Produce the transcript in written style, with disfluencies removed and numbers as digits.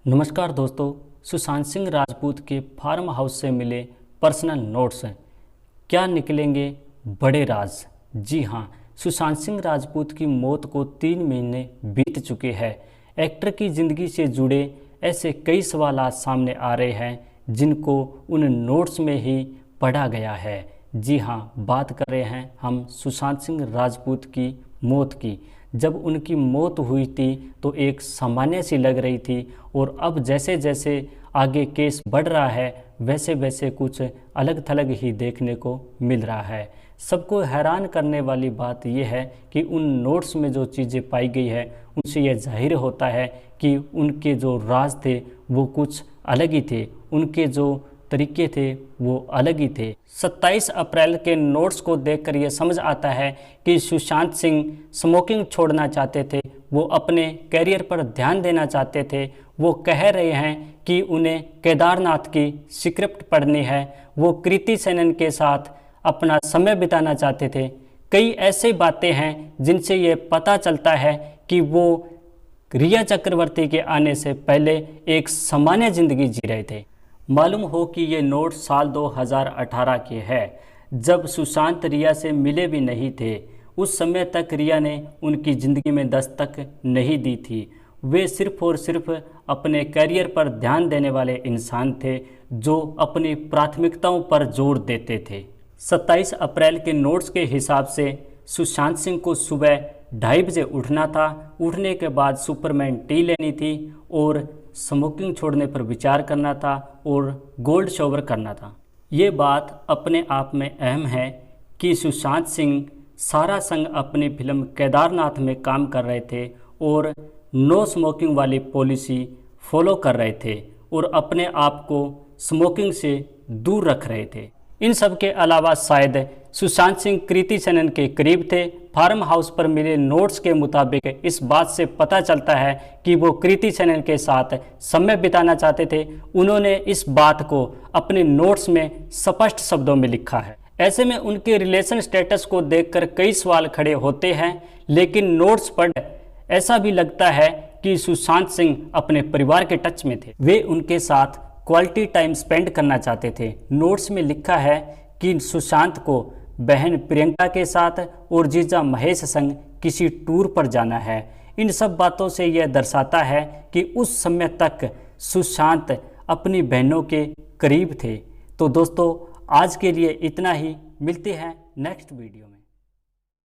नमस्कार दोस्तों, सुशांत सिंह राजपूत के फार्म हाउस से मिले पर्सनल नोट्स हैं। क्या निकलेंगे बड़े राज? जी हाँ, सुशांत सिंह राजपूत की मौत को 3 महीने बीत चुके हैं। एक्टर की ज़िंदगी से जुड़े ऐसे कई सवाल आज सामने आ रहे हैं जिनको उन नोट्स में ही पढ़ा गया है। जी हाँ, बात कर रहे हैं हम सुशांत सिंह राजपूत की मौत की। जब उनकी मौत हुई थी तो एक सामान्य सी लग रही थी, और अब जैसे जैसे आगे केस बढ़ रहा है वैसे वैसे कुछ अलग थलग ही देखने को मिल रहा है। सबको हैरान करने वाली बात यह है कि उन नोट्स में जो चीज़ें पाई गई है उनसे यह जाहिर होता है कि उनके जो राज थे वो कुछ अलग ही थे, उनके जो तरीके थे वो अलग ही थे। 27 अप्रैल के नोट्स को देखकर यह समझ आता है कि सुशांत सिंह स्मोकिंग छोड़ना चाहते थे, वो अपने करियर पर ध्यान देना चाहते थे। वो कह रहे हैं कि उन्हें केदारनाथ की स्क्रिप्ट पढ़नी है, वो कृति सेनन के साथ अपना समय बिताना चाहते थे। कई ऐसी बातें हैं जिनसे ये पता चलता है कि वो रिया चक्रवर्ती के आने से पहले एक सामान्य ज़िंदगी जी रहे थे। मालूम हो कि ये नोट साल 2018 के हैं, जब सुशांत रिया से मिले भी नहीं थे। उस समय तक रिया ने उनकी ज़िंदगी में दस्तक नहीं दी थी। वे सिर्फ और सिर्फ अपने करियर पर ध्यान देने वाले इंसान थे जो अपनी प्राथमिकताओं पर जोर देते थे। 27 अप्रैल के नोट्स के हिसाब से सुशांत सिंह को सुबह 2:30 बजे उठना था। उठने के बाद सुपरमैन टी लेनी थी और स्मोकिंग छोड़ने पर विचार करना था और गोल्ड शॉवर करना था। ये बात अपने आप में अहम है कि सुशांत सिंह सारा संग अपनी फिल्म केदारनाथ में काम कर रहे थे और नो स्मोकिंग वाली पॉलिसी फॉलो कर रहे थे और अपने आप को स्मोकिंग से दूर रख रहे थे। इन सब के अलावा शायद सुशांत सिंह कृति सेनन के करीब थे। फार्म हाउस पर मिले नोट्स के मुताबिक इस बात से पता चलता है कि वो कृति सेनन के साथ समय बिताना चाहते थे। उन्होंने इस बात को अपने नोट्स में स्पष्ट शब्दों में लिखा है। ऐसे में उनके रिलेशन स्टेटस को देखकर कई सवाल खड़े होते हैं, लेकिन नोट्स पढ़ ऐसा भी लगता है कि सुशांत सिंह अपने परिवार के टच में थे। वे उनके साथ क्वालिटी टाइम स्पेंड करना चाहते थे। नोट्स में लिखा है कि सुशांत को बहन प्रियंका के साथ और जीजा महेश संग किसी टूर पर जाना है। इन सब बातों से यह दर्शाता है कि उस समय तक सुशांत अपनी बहनों के करीब थे। तो दोस्तों, आज के लिए इतना ही। मिलते हैं नेक्स्ट वीडियो में।